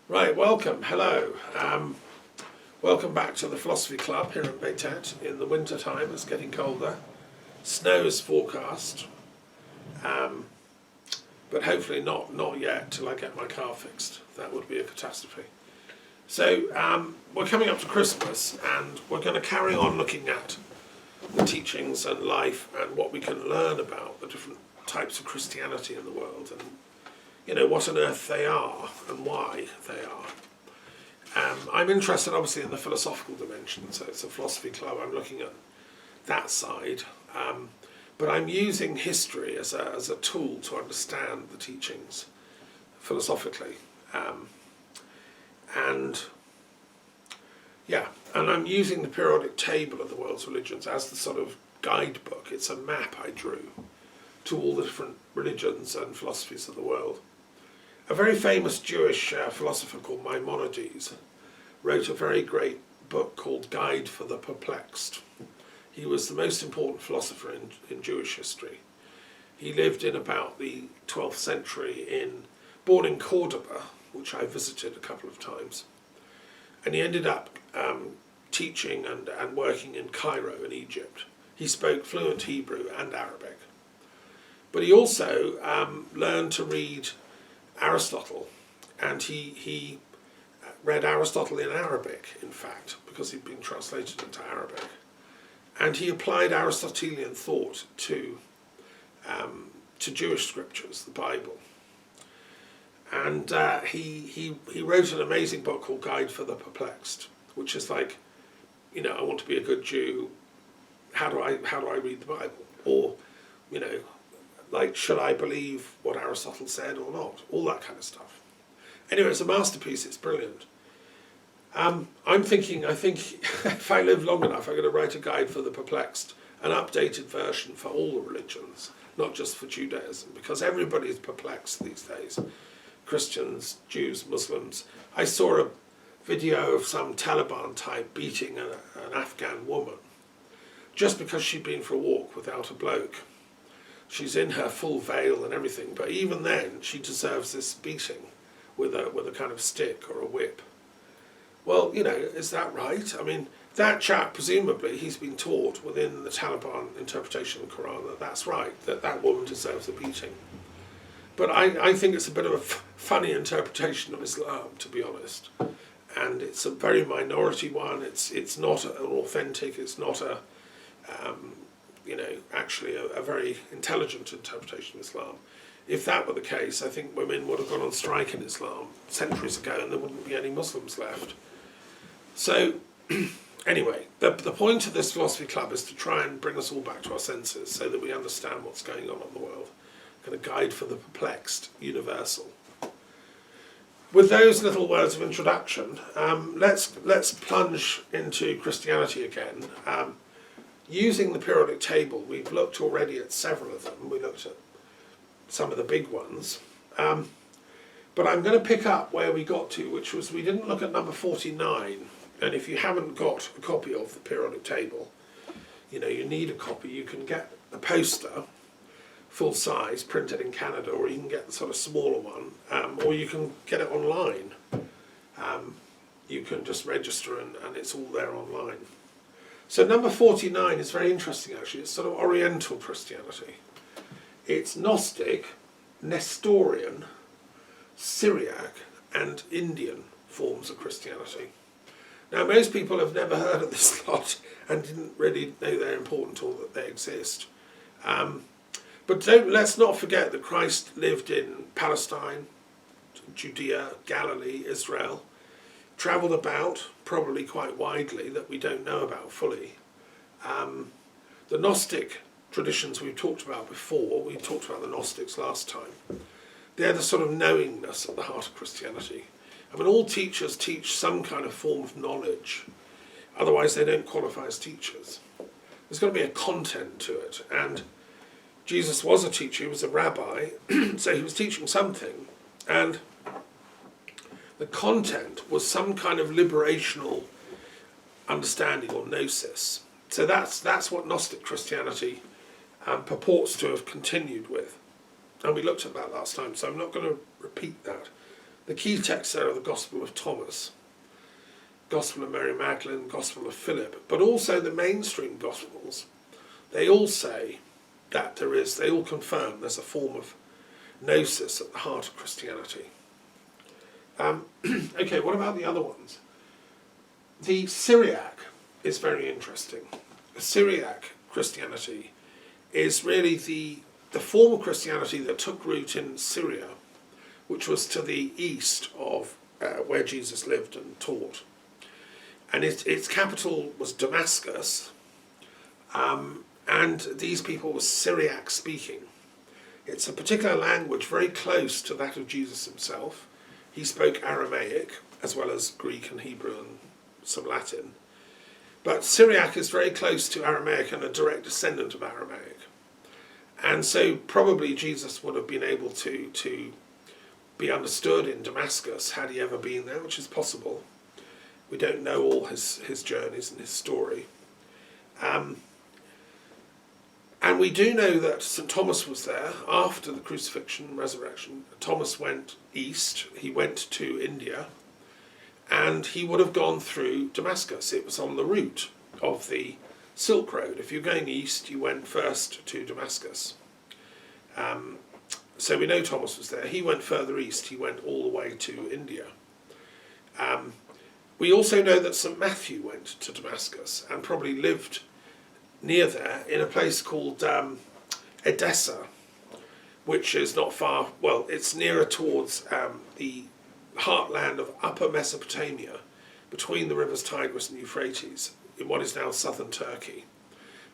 Right, welcome, hello. Welcome back to the Philosophy Club here in Baytet in the winter time. It's getting colder. Snow is forecast, but hopefully not yet till I get my car fixed. That would be a catastrophe. So we're coming up to Christmas and we're going to carry on looking at the teachings and life and what we can learn about the different types of Christianity in the world and what on earth they are and why they are. I'm interested obviously in the philosophical dimension, so it's a philosophy club. I'm looking at that side, but I'm using history as a tool to understand the teachings philosophically. And I'm using the periodic table of the world's religions as the sort of guidebook. It's a map I drew to all the different religions and philosophies of the world. A very famous Jewish philosopher called Maimonides wrote a very great book called Guide for the Perplexed. He was the most important philosopher in Jewish history. He lived in about the 12th century, born in Cordoba, which I visited a couple of times, and he ended up teaching and working in Cairo in Egypt. He spoke fluent Hebrew and Arabic, but he also learned to read Aristotle, and he read Aristotle in Arabic, in fact, because he'd been translated into Arabic, and he applied Aristotelian thought to Jewish scriptures, the Bible, and he wrote an amazing book called Guide for the Perplexed, which is like, I want to be a good Jew. How do I read the Bible? Or, like, should I believe what Aristotle said or not? All that kind of stuff. Anyway, it's a masterpiece. It's brilliant. I think if I live long enough, I'm going to write a guide for the perplexed, an updated version for all the religions, not just for Judaism, because everybody's perplexed these days. Christians, Jews, Muslims. I saw a video of some Taliban type beating an Afghan woman just because she'd been for a walk without a bloke. She's in her full veil and everything, but even then she deserves this beating with a kind of stick or a whip. Well, is that right? I mean, that chap, presumably, he's been taught within the Taliban interpretation of the Quran that that's right, that woman deserves a beating. But I think it's a bit of a funny interpretation of Islam, to be honest. And it's a very minority one. It's not an authentic, it's not actually a very intelligent interpretation of Islam. If that were the case, I think women would have gone on strike in Islam centuries ago and there wouldn't be any Muslims left. So, anyway, the point of this philosophy club is to try and bring us all back to our senses so that we understand what's going on in the world. Kind of guide for the perplexed, universal. With those little words of introduction, let's plunge into Christianity again. Using the periodic table, we've looked already at several of them. We looked at some of the big ones. But I'm going to pick up where we got to, which was we didn't look at number 49. And if you haven't got a copy of the periodic table, you need a copy. You can get a poster, full size, printed in Canada, or you can get the sort of smaller one, or you can get it online. You can just register and it's all there online. So number 49 is very interesting actually. It's sort of Oriental Christianity. It's Gnostic, Nestorian, Syriac and Indian forms of Christianity. Now most people have never heard of this lot and didn't really know they're important or that they exist. But let's not forget that Christ lived in Palestine, Judea, Galilee, Israel, travelled about, probably quite widely, that we don't know about fully. The Gnostic traditions we've talked about before, we talked about the Gnostics last time, they're the sort of knowingness at the heart of Christianity. I mean, all teachers teach some kind of form of knowledge, otherwise they don't qualify as teachers. There's got to be a content to it, and Jesus was a teacher, he was a rabbi, so he was teaching something, and the content was some kind of liberational understanding or gnosis. So that's what Gnostic Christianity purports to have continued with. And we looked at that last time, so I'm not going to repeat that. The key texts there are the Gospel of Thomas, Gospel of Mary Magdalene, Gospel of Philip, but also the mainstream Gospels. They all say that they all confirm there's a form of gnosis at the heart of Christianity. Okay, what about the other ones? The Syriac is very interesting. The Syriac Christianity is really the form of Christianity that took root in Syria, which was to the east of where Jesus lived and taught. And its capital was Damascus, and these people were Syriac speaking. It's a particular language very close to that of Jesus himself. He spoke Aramaic as well as Greek and Hebrew and some Latin. But Syriac is very close to Aramaic and a direct descendant of Aramaic. And so probably Jesus would have been able to be understood in Damascus had he ever been there, which is possible. We don't know all his journeys and his story. And we do know that St. Thomas was there after the crucifixion and resurrection. Thomas went east, he went to India, and he would have gone through Damascus. It was on the route of the Silk Road. If you're going east, you went first to Damascus. So we know Thomas was there. He went further east, he went all the way to India. We also know that St. Matthew went to Damascus and probably lived near there in a place called Edessa, which is not far, well, it's nearer towards the heartland of Upper Mesopotamia, between the rivers Tigris and Euphrates, in what is now southern Turkey.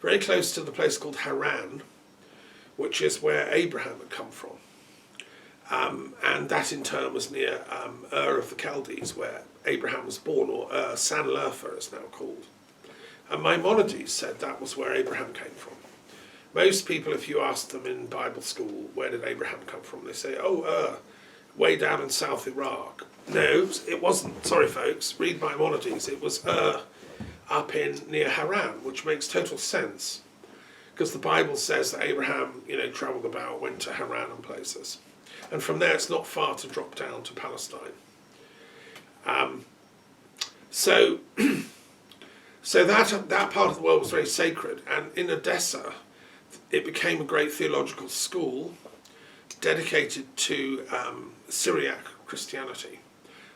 Very close to the place called Haran, which is where Abraham had come from. And that in turn was near Ur of the Chaldees, where Abraham was born, or Sanlerfa is now called. And Maimonides said that was where Abraham came from. Most people, if you ask them in Bible school, where did Abraham come from, they say, oh, way down in South Iraq. No, it wasn't. Sorry, folks, read Maimonides. It was up in near Haran, which makes total sense, because the Bible says that Abraham, travelled about, went to Haran and places. And from there, it's not far to drop down to Palestine. So that part of the world was very sacred, and in Edessa, it became a great theological school dedicated to Syriac Christianity.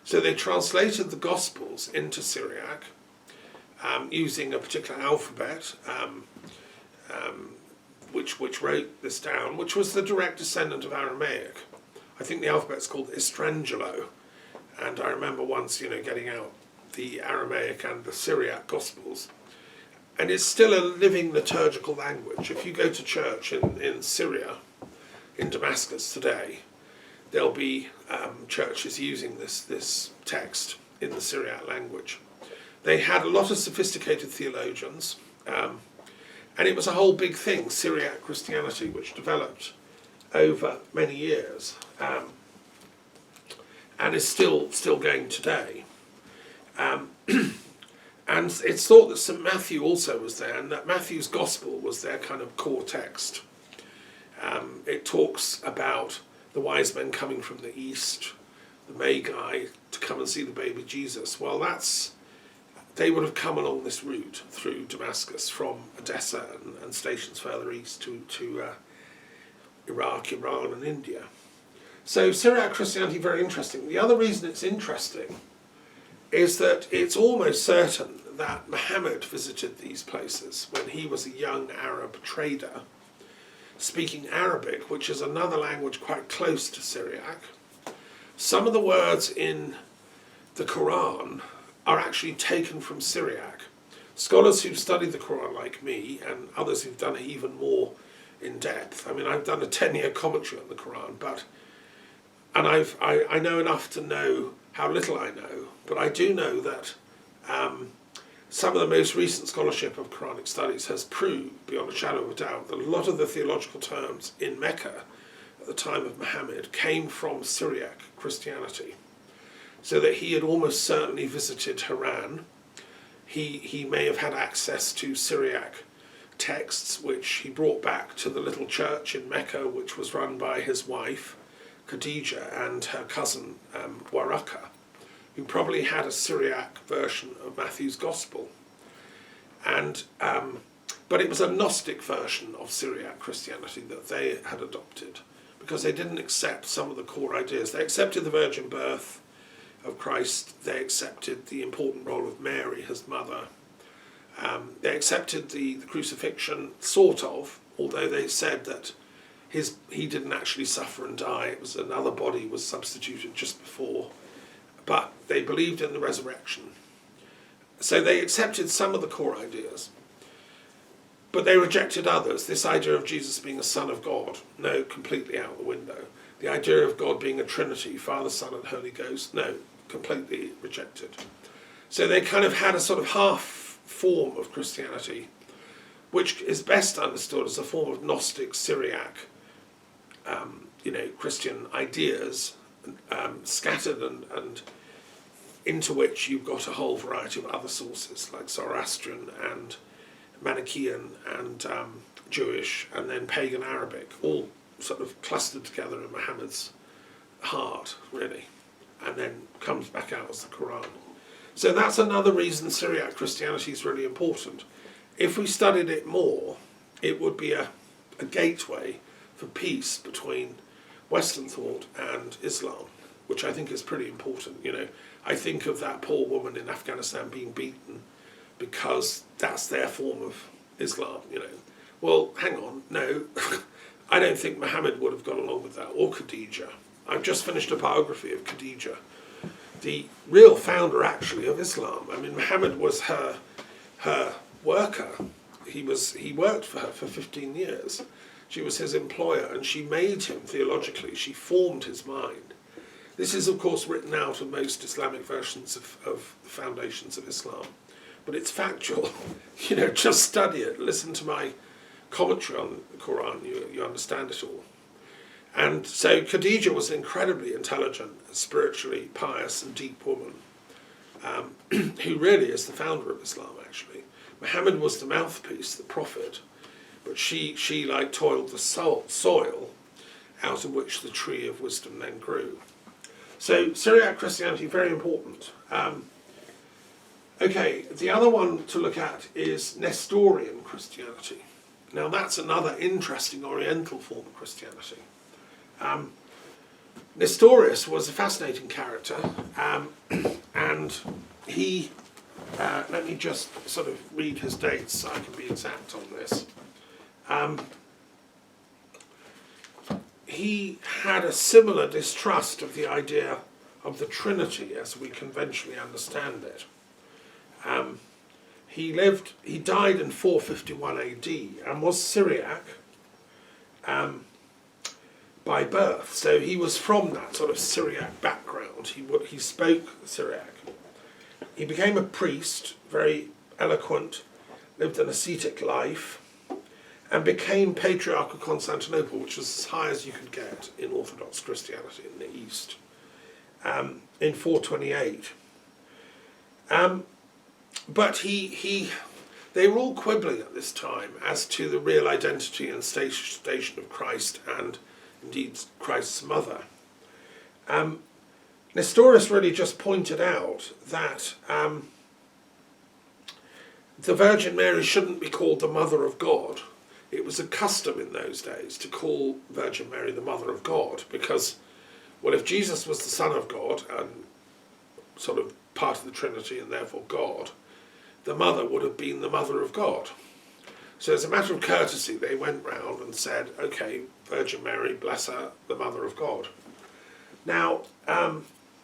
So they translated the Gospels into Syriac using a particular alphabet, which wrote this down, which was the direct descendant of Aramaic. I think the alphabet's called Estrangelo, and I remember once, getting out the Aramaic and the Syriac Gospels. And it's still a living liturgical language. If you go to church in Syria, in Damascus today, there'll be churches using this text in the Syriac language. They had a lot of sophisticated theologians, and it was a whole big thing, Syriac Christianity, which developed over many years, and is still going today. And it's thought that St. Matthew also was there, and that Matthew's Gospel was their kind of core text. It talks about the wise men coming from the east, the Magi, to come and see the baby Jesus. Well, they would have come along this route through Damascus from Edessa and stations further east to Iraq, Iran and India. So Syriac Christianity, very interesting. The other reason it's interesting is that it's almost certain that Muhammad visited these places when he was a young Arab trader, speaking Arabic, which is another language quite close to Syriac. Some of the words in the Quran are actually taken from Syriac. Scholars who've studied the Quran like me, and others who've done it even more in depth. I mean, I've done a 10-year commentary on the Quran, and I know enough to know how little I know, but I do know that some of the most recent scholarship of Quranic studies has proved, beyond a shadow of a doubt, that a lot of the theological terms in Mecca at the time of Muhammad came from Syriac Christianity. So that he had almost certainly visited Haran. He may have had access to Syriac texts, which he brought back to the little church in Mecca, which was run by his wife, Khadijah and her cousin Waraka, who probably had a Syriac version of Matthew's Gospel. And but it was a Gnostic version of Syriac Christianity that they had adopted, because they didn't accept some of the core ideas. They accepted the virgin birth of Christ. They accepted the important role of Mary, his mother. They accepted the crucifixion, sort of, although they said that he didn't actually suffer and die. It was another body was substituted just before. But they believed in the resurrection. So they accepted some of the core ideas. But they rejected others. This idea of Jesus being a son of God, no, completely out the window. The idea of God being a Trinity, Father, Son and Holy Ghost, no, completely rejected. So they kind of had a sort of half form of Christianity, which is best understood as a form of Gnostic, Syriac, Christian ideas, scattered and into which you've got a whole variety of other sources, like Zoroastrian and Manichaean and Jewish, and then pagan Arabic, all sort of clustered together in Muhammad's heart, really, and then comes back out as the Quran. So that's another reason Syriac Christianity is really important. If we studied it more, it would be a gateway for peace between Western thought and Islam, which I think is pretty important. I think of that poor woman in Afghanistan being beaten because that's their form of Islam, Well, hang on, no, I don't think Muhammad would have gone along with that, or Khadijah. I've just finished a biography of Khadijah, the real founder, actually, of Islam. I mean, Muhammad was her worker. He worked for her for 15 years. She was his employer, and she made him theologically. She formed his mind. This is, of course, written out of most Islamic versions of the foundations of Islam. But it's factual. Just study it. Listen to my commentary on the Quran. You understand it all. And so Khadijah was an incredibly intelligent, spiritually pious and deep woman, who really is the founder of Islam, actually. Muhammad was the mouthpiece, the prophet, but she toiled the soil out of which the tree of wisdom then grew. So Syriac Christianity, very important. Okay, the other one to look at is Nestorian Christianity. Now that's another interesting Oriental form of Christianity. Nestorius was a fascinating character, and he, let me just sort of read his dates so I can be exact on this. He had a similar distrust of the idea of the Trinity as we conventionally understand it. He died in 451 AD and was Syriac by birth. So he was from that sort of Syriac background. He spoke Syriac. He became a priest, very eloquent, lived an ascetic life, and became Patriarch of Constantinople, which was as high as you could get in Orthodox Christianity in the East, in 428. But they were all quibbling at this time as to the real identity and station of Christ, and indeed Christ's mother. Nestorius really just pointed out that the Virgin Mary shouldn't be called the Mother of God. It was a custom in those days to call Virgin Mary the Mother of God, because, well, if Jesus was the Son of God and sort of part of the Trinity and therefore God, the mother would have been the Mother of God. So as a matter of courtesy, they went round and said, okay, Virgin Mary, bless her, the Mother of God. Now,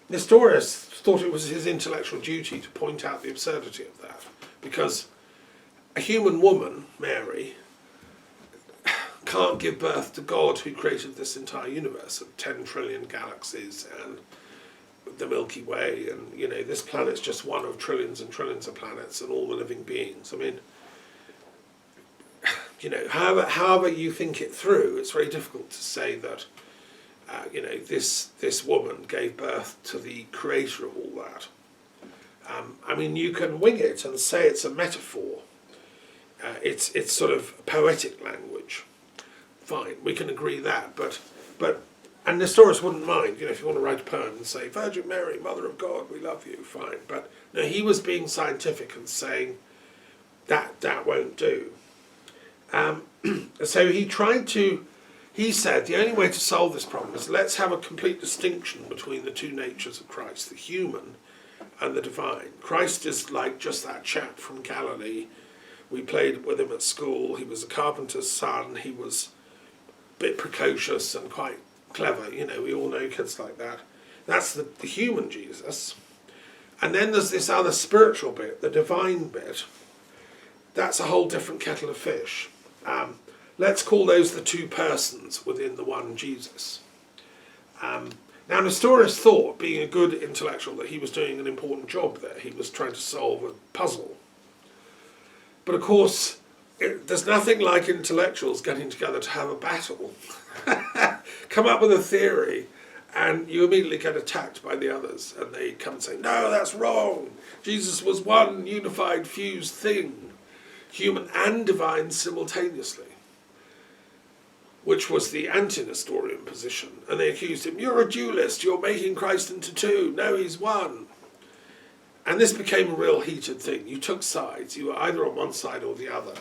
Nestorius thought it was his intellectual duty to point out the absurdity of that, because a human woman, Mary, can't give birth to God, who created this entire universe of 10 trillion galaxies and the Milky Way, and this planet's just one of trillions and trillions of planets and all the living beings. I mean, however you think it through, it's very difficult to say that this woman gave birth to the creator of all that. I mean, you can wing it and say it's a metaphor. It's sort of poetic language. Fine, we can agree that, but And Nestorius wouldn't mind, if you want to write a poem and say, Virgin Mary, Mother of God, we love you, fine. But no, he was being scientific and saying that won't do. So he said the only way to solve this problem is let's have a complete distinction between the two natures of Christ, the human and the divine. Christ is like just that chap from Galilee. We played with him at school. He was a carpenter's son. He was a bit precocious and quite clever. We all know kids like that. That's the human Jesus. And then there's this other spiritual bit, the divine bit. That's a whole different kettle of fish. Let's call those the two persons within the one Jesus. Now Nestorius thought, being a good intellectual, that he was doing an important job there. He was trying to solve a puzzle. But of course, there's nothing like intellectuals getting together to have a battle. Come up with a theory, and you immediately get attacked by the others, and they come and say, no, that's wrong. Jesus was one unified, fused thing, human and divine simultaneously, which was the anti-Nestorian position. And they accused him, you're a dualist, you're making Christ into two. No, he's one. And this became a real heated thing. You took sides. You were either on one side or the other.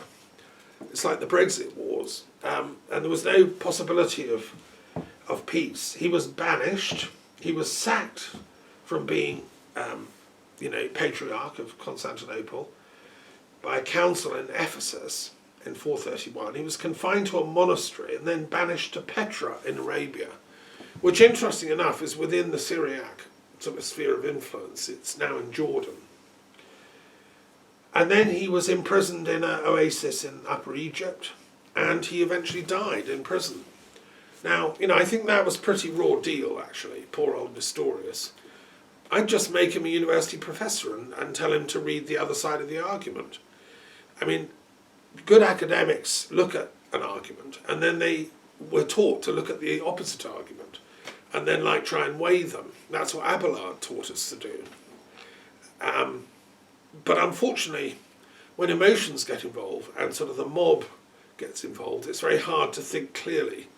It's like the Brexit wars. And there was no possibility of peace. He was banished. He was sacked from being, Patriarch of Constantinople by a council in Ephesus in 431. He was confined to a monastery and then banished to Petra in Arabia, which, interesting enough, is within the Syriac sort of sphere of influence. It's now in Jordan. And then he was imprisoned in an oasis in Upper Egypt, and he eventually died in prison. Now, I think that was a pretty raw deal, actually, poor old Nestorius. I'd just make him a university professor and tell him to read the other side of the argument. I mean, good academics look at an argument, and then they were taught to look at the opposite argument, and then try and weigh them. That's what Abelard taught us to do. But unfortunately, when emotions get involved and sort of the mob gets involved, it's very hard to think clearly.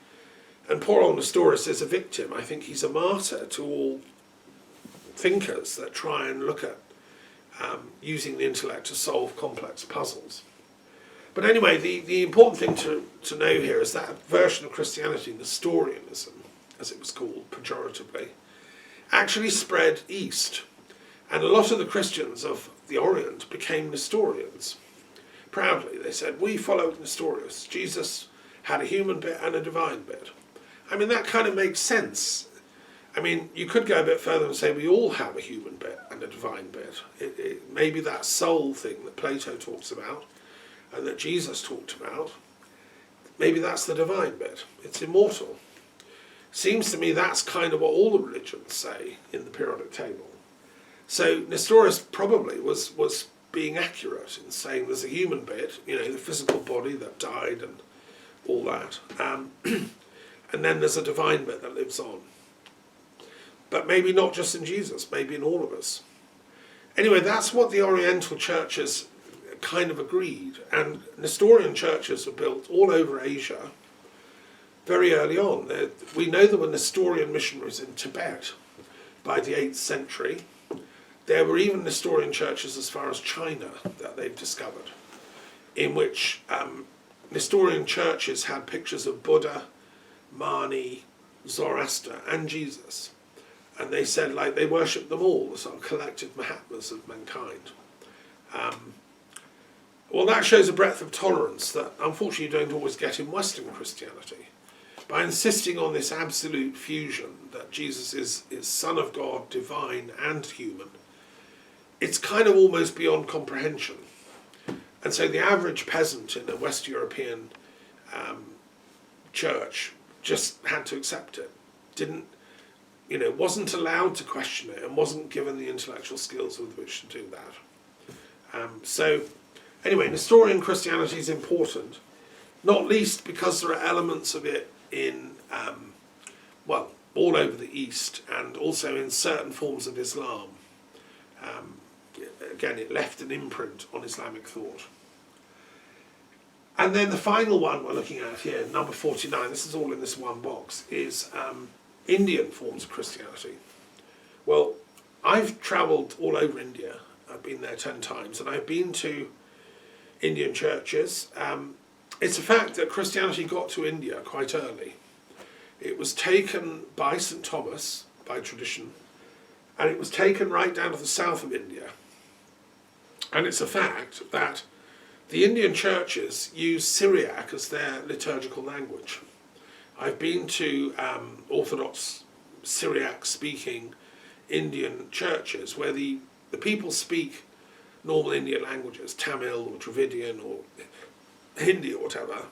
And poor old Nestorius is a victim. I think he's a martyr to all thinkers that try and look at using the intellect to solve complex puzzles. But anyway, the important thing to know here is that version of Christianity, Nestorianism, as it was called pejoratively, actually spread east. And a lot of the Christians of the Orient became Nestorians. Proudly, they said, we followed Nestorius. Jesus had a human bit and a divine bit. I mean, that kind of makes sense. I mean, you could go a bit further and say we all have a human bit and a divine bit. Maybe that soul thing that Plato talks about and that Jesus talked about, maybe that's the divine bit. It's immortal. Seems to me that's kind of what all the religions say in the periodic table. So Nestorius probably was being accurate in saying there's a human bit, the physical body that died and all that. And then there's a divine bit that lives on. But maybe not just in Jesus, maybe in all of us. Anyway, that's what the Oriental churches kind of agreed. And Nestorian churches were built all over Asia very early on. We know there were Nestorian missionaries in Tibet by the 8th century. There were even Nestorian churches as far as China that they've discovered, in which Nestorian churches had pictures of Buddha, Mani, Zoroaster, and Jesus. And they said they worshipped them all, the sort of collective Mahatmas of mankind. Well, that shows a breadth of tolerance that unfortunately you don't always get in Western Christianity. By insisting on this absolute fusion, that Jesus is Son of God, divine and human, it's kind of almost beyond comprehension. And so the average peasant in a West European church just had to accept it. Wasn't allowed to question it and wasn't given the intellectual skills with which to do that. So anyway, Nestorian Christianity is important, not least because there are elements of it in, all over the East and also in certain forms of Islam. Again, it left an imprint on Islamic thought. And then the final one we're looking at here, number 49, this is all in this one box, is Indian forms of Christianity. Well, I've travelled all over India. I've been there 10 times, and I've been to Indian churches. It's a fact that Christianity got to India quite early. It was taken by St. Thomas, by tradition, and it was taken right down to the south of India. And it's a fact that the Indian churches use Syriac as their liturgical language. I've been to Orthodox Syriac-speaking Indian churches where the people speak normal Indian languages, Tamil or Dravidian or Hindi or whatever,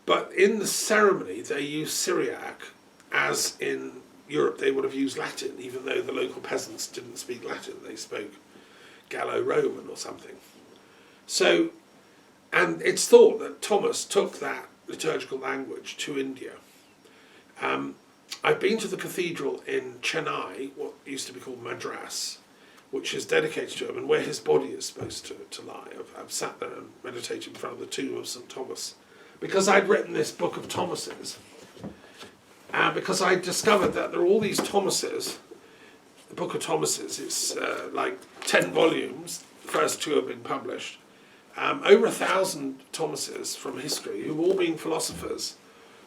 but in the ceremony they use Syriac, as in Europe they would have used Latin, even though the local peasants didn't speak Latin, they spoke Gallo-Roman or something. So, and it's thought that Thomas took that liturgical language to India. I've been to the cathedral in Chennai, what used to be called Madras, which is dedicated to him and where his body is supposed to lie. I've sat there and meditated in front of the tomb of St. Thomas. Because I'd written this book of Thomases, because I discovered that there are all these Thomases. The book of Thomases, it's like 10 volumes, the first 2 have been published. Over 1,000 Thomases from history, who've all been philosophers,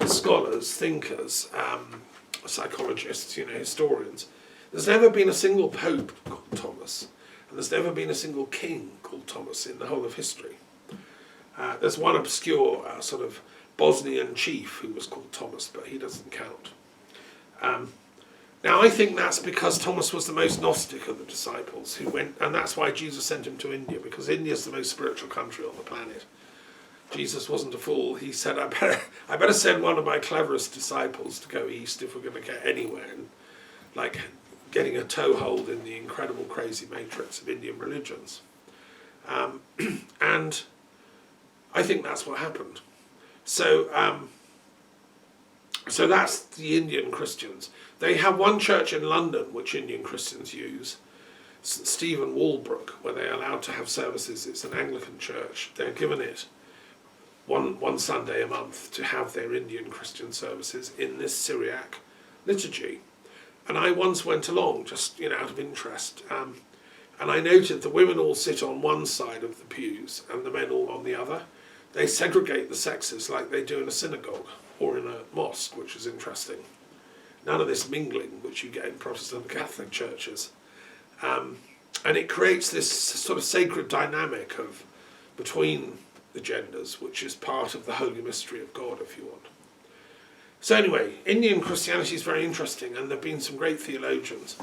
scholars, thinkers, psychologists, historians. There's never been a single pope called Thomas, and there's never been a single king called Thomas in the whole of history. There's one obscure sort of Bosnian chief who was called Thomas, but he doesn't count. Now I think that's because Thomas was the most Gnostic of the disciples who went, and that's why Jesus sent him to India, because India's the most spiritual country on the planet. Jesus wasn't a fool. He said, I better send one of my cleverest disciples to go east if we're going to get anywhere, and like getting a toehold in the incredible crazy matrix of Indian religions. And I think that's what happened. So that's the Indian Christians. They have one church in London which Indian Christians use, St. Stephen Walbrook, where they're allowed to have services. It's an Anglican church. They're given it one Sunday a month to have their Indian Christian services in this Syriac liturgy. And I once went along, just out of interest, and I noted the women all sit on one side of the pews and the men all on the other. They segregate the sexes like they do in a synagogue or in a mosque, which is interesting. None of this mingling which you get in Protestant and Catholic churches. And it creates this sort of sacred dynamic between the genders, which is part of the holy mystery of God, if you want. So anyway, Indian Christianity is very interesting, and there have been some great theologians.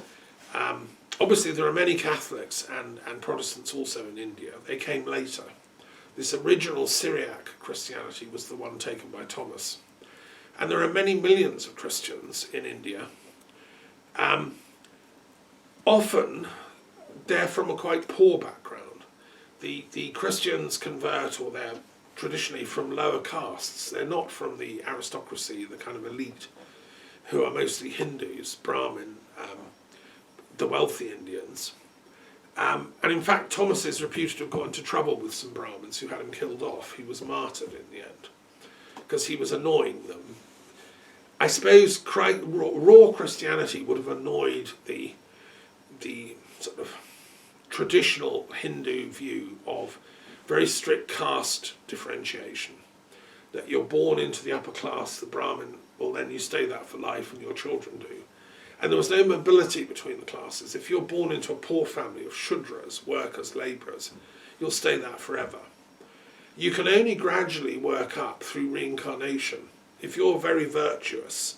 Obviously there are many Catholics and Protestants also in India. They came later. This original Syriac Christianity was the one taken by Thomas. And there are many millions of Christians in India. Often they're from a quite poor background. The Christians convert, or they're traditionally from lower castes. They're not from the aristocracy, the kind of elite, who are mostly Hindus, Brahmin, the wealthy Indians. And in fact, Thomas is reputed to have got into trouble with some Brahmins who had him killed off. He was martyred in the end, because he was annoying them. I suppose raw Christianity would have annoyed the sort of traditional Hindu view of very strict caste differentiation, that you're born into the upper class, the Brahmin, well then you stay that for life and your children do. And there was no mobility between the classes. If you're born into a poor family of Shudras, workers, labourers, you'll stay that forever. You can only gradually work up through reincarnation. If you're very virtuous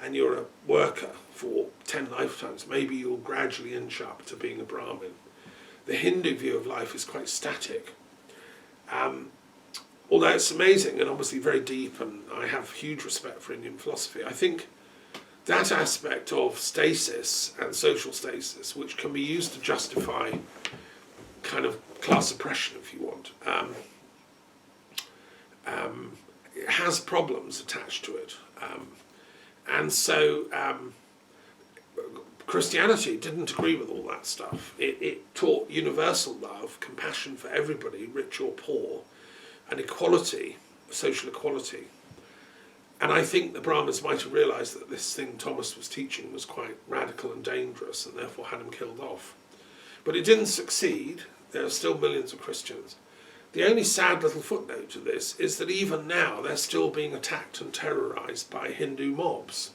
and you're a worker for 10 lifetimes, maybe you'll gradually inch up to being a Brahmin. The Hindu view of life is quite static. Although it's amazing and obviously very deep, and I have huge respect for Indian philosophy, I think that aspect of stasis and social stasis, which can be used to justify kind of class oppression, if you want, it has problems attached to it. And so Christianity didn't agree with all that stuff. It taught universal love, compassion for everybody, rich or poor, and equality, social equality. And I think the Brahmins might have realised that this thing Thomas was teaching was quite radical and dangerous, and therefore had him killed off. But it didn't succeed. There are still millions of Christians. The only sad little footnote to this is that even now they're still being attacked and terrorised by Hindu mobs.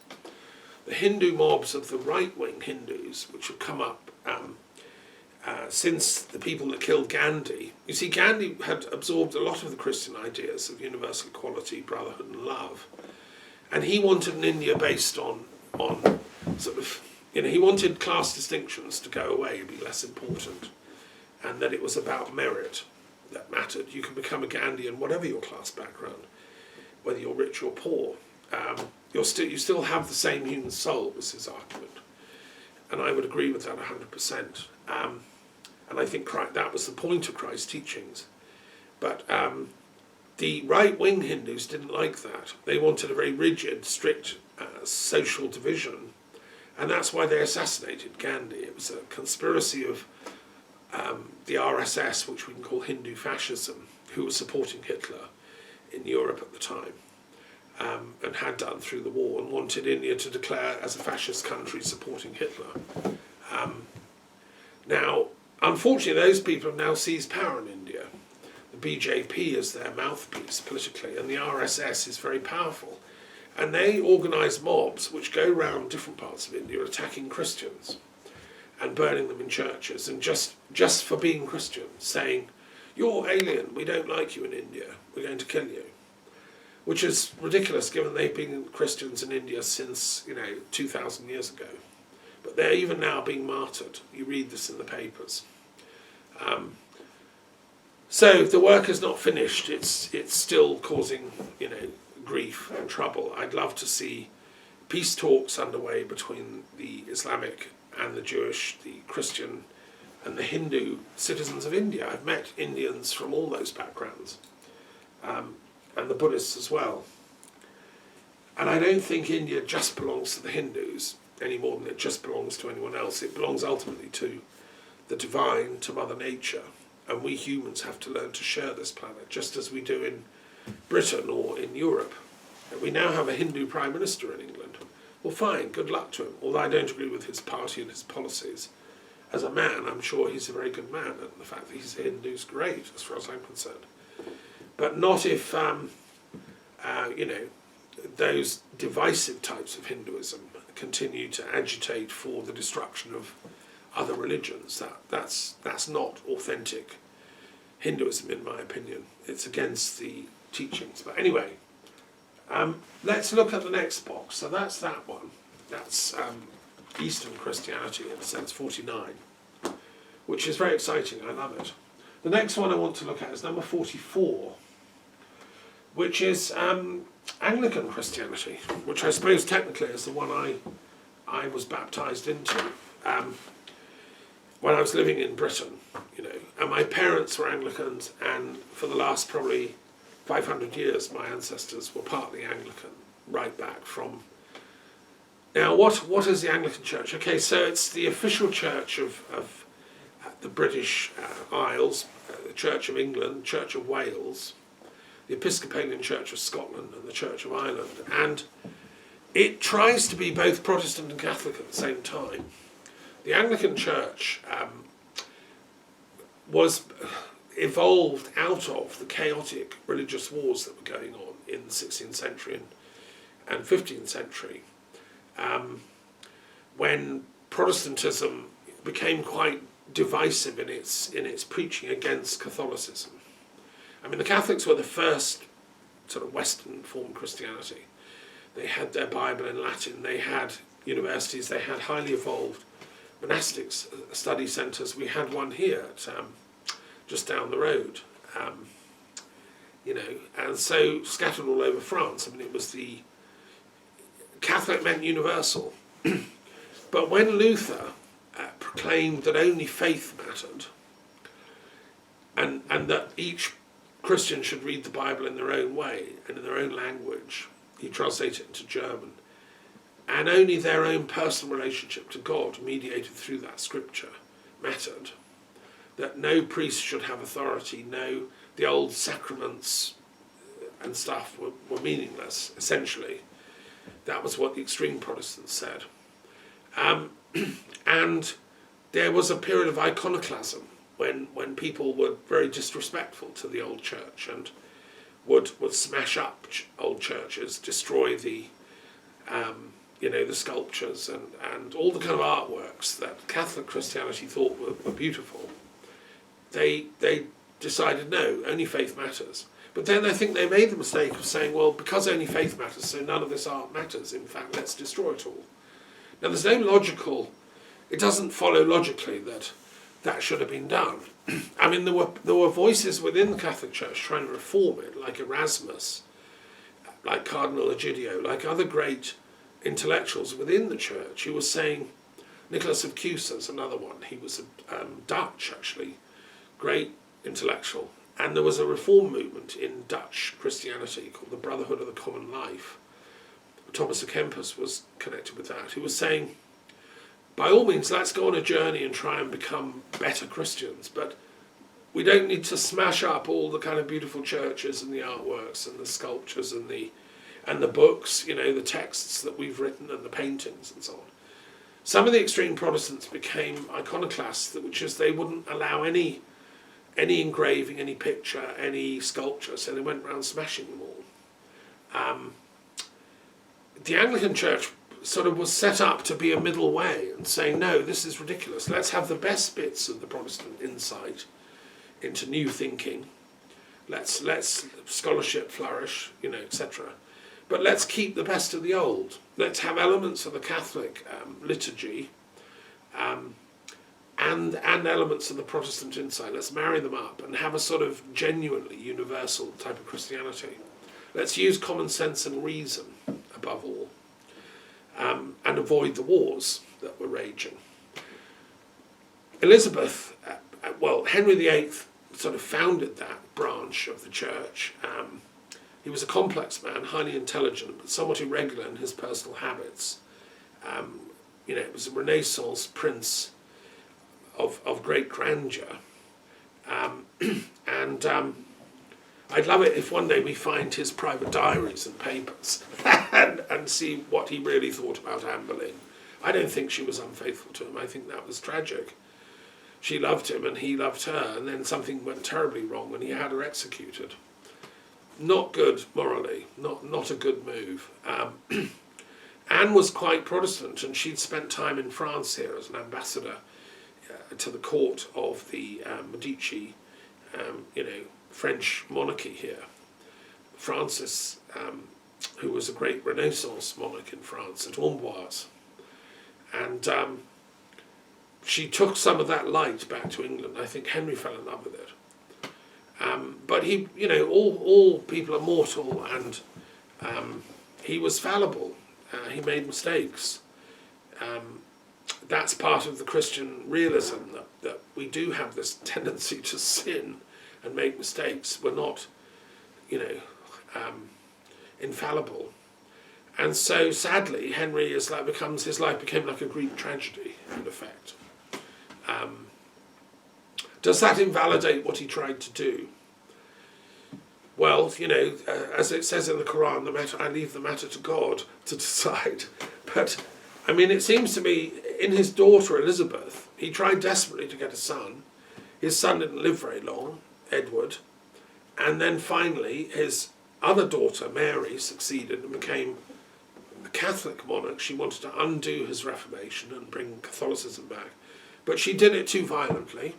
The Hindu mobs of the right-wing Hindus, which have come up since the people that killed Gandhi. You see, Gandhi had absorbed a lot of the Christian ideas of universal equality, brotherhood and love. And he wanted an India based on sort of, he wanted class distinctions to go away and be less important, and that it was about merit that mattered. You can become a Gandhian whatever your class background, whether you're rich or poor. You still have the same human soul, was his argument. And I would agree with that 100%. And I think that was the point of Christ's teachings. But the right-wing Hindus didn't like that. They wanted a very rigid, strict social division. And that's why they assassinated Gandhi. It was a conspiracy of the RSS, which we can call Hindu fascism, who was supporting Hitler in Europe at the time, and had done through the war, and wanted India to declare as a fascist country supporting Hitler. Now, unfortunately, those people have now seized power in India. The BJP is their mouthpiece politically, and the RSS is very powerful. And they organise mobs which go around different parts of India attacking Christians and burning them in churches, and just for being Christian, saying, "You're alien, we don't like you in India, we're going to kill you." Which is ridiculous given they've been Christians in India since, 2,000 years ago. But they're even now being martyred. You read this in the papers. So the work is not finished. It's still causing, grief and trouble. I'd love to see peace talks underway between the Islamic and the Jewish, the Christian and the Hindu citizens of India. I've met Indians from all those backgrounds, and the Buddhists as well. And I don't think India just belongs to the Hindus any more than it just belongs to anyone else. It belongs ultimately to the divine, to Mother Nature, and we humans have to learn to share this planet, just as we do in Britain or in Europe. We now have a Hindu Prime Minister in England. Well, fine, good luck to him, although I don't agree with his party and his policies. As a man, I'm sure he's a very good man, and the fact that he's a Hindu is great, as far as I'm concerned. But not if, those divisive types of Hinduism continue to agitate for the destruction of other religions. That's not authentic Hinduism, in my opinion. It's against the teachings. But anyway, let's look at the next box. So that's that one. That's Eastern Christianity, in a sense, 49, which is very exciting. I love it. The next one I want to look at is number 44, which is Anglican Christianity, which I suppose technically is the one I was baptised into when I was living in Britain, and my parents were Anglicans, and for the last probably 500 years my ancestors were partly Anglican, right back from... Now what is the Anglican Church? Okay, so it's the official church of the British Isles, the Church of England, Church of Wales, the Episcopalian Church of Scotland and the Church of Ireland, and it tries to be both Protestant and Catholic at the same time. The Anglican Church was evolved out of the chaotic religious wars that were going on in the 16th century and 15th century, when Protestantism became quite divisive in its preaching against Catholicism. I mean, the Catholics were the first sort of Western form of Christianity. They had their Bible in Latin, they had universities, they had highly evolved monastic study centres. We had one here at, just down the road, and so scattered all over France. I mean, it was the Catholic meant universal. But when Luther proclaimed that only faith mattered, and that each Christian should read the Bible in their own way and in their own language, he translated it into German, and only their own personal relationship to God, mediated through that scripture, mattered. That no priest should have authority, the old sacraments and stuff were meaningless, essentially. That was what the extreme Protestants said. And there was a period of iconoclasm when people were very disrespectful to the old church and would smash up old churches, destroy the the sculptures and all the kind of artworks that Catholic Christianity thought were beautiful. They decided, no, only faith matters. But then I think they made the mistake of saying, well, because only faith matters, so none of this art matters. In fact, let's destroy it all. Now, there's no logical, it doesn't follow logically that should have been done. I mean, there were voices within the Catholic Church trying to reform it, like Erasmus, like Cardinal Egidio, like other great intellectuals within the church who were saying, Nicholas of Cusa's another one, he was Dutch actually, great intellectual, and there was a reform movement in Dutch Christianity called the Brotherhood of the Common Life. Thomas Daffern was connected with that, who was saying, by all means, let's go on a journey and try and become better Christians, but we don't need to smash up all the kind of beautiful churches and the artworks and the sculptures and the books, the texts that we've written and the paintings and so on. Some of the extreme Protestants became iconoclasts, which is they wouldn't allow any engraving, any picture, any sculpture, so they went around smashing them all. The Anglican Church sort of was set up to be a middle way and saying, no, this is ridiculous. Let's have the best bits of the Protestant insight into new thinking. Let's scholarship flourish, etc. But let's keep the best of the old. Let's have elements of the Catholic liturgy and elements of the Protestant insight. Let's marry them up and have a sort of genuinely universal type of Christianity. Let's use common sense and reason above all, and avoid the wars that were raging. Elizabeth, Henry VIII sort of founded that branch of the church. He was a complex man, highly intelligent, but somewhat irregular in his personal habits. It was a Renaissance prince of great grandeur. I'd love it if one day we find his private diaries and papers and see what he really thought about Anne Boleyn. I don't think she was unfaithful to him. I think that was tragic. She loved him and he loved her, and then something went terribly wrong and he had her executed. Not good morally, not a good move. Anne was quite Protestant, and she'd spent time in France here as an ambassador to the court of the Medici, French monarchy here. Francis, who was a great Renaissance monarch in France, at Amboise. And she took some of that light back to England. I think Henry fell in love with it. But he, all people are mortal, and he was fallible. He made mistakes. That's part of the Christian realism, that we do have this tendency to sin and make mistakes. We're not, infallible. And so, sadly, his life became like a Greek tragedy, in effect. Does that invalidate what he tried to do? Well, as it says in the Quran, I leave the matter to God to decide. But, it seems to me, in his daughter Elizabeth, he tried desperately to get a son. His son didn't live very long, Edward. And then finally, his other daughter, Mary, succeeded and became a Catholic monarch. She wanted to undo his Reformation and bring Catholicism back. But she did it too violently.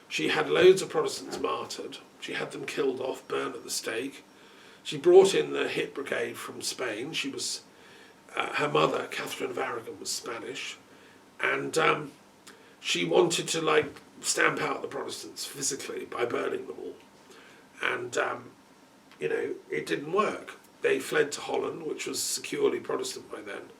She had loads of Protestants martyred. She had them killed off, burned at the stake. She brought in the hit brigade from Spain. She was, her mother, Catherine of Aragon, was Spanish. And she wanted to stamp out the Protestants physically by burning them all. And, it didn't work. They fled to Holland, which was securely Protestant by then.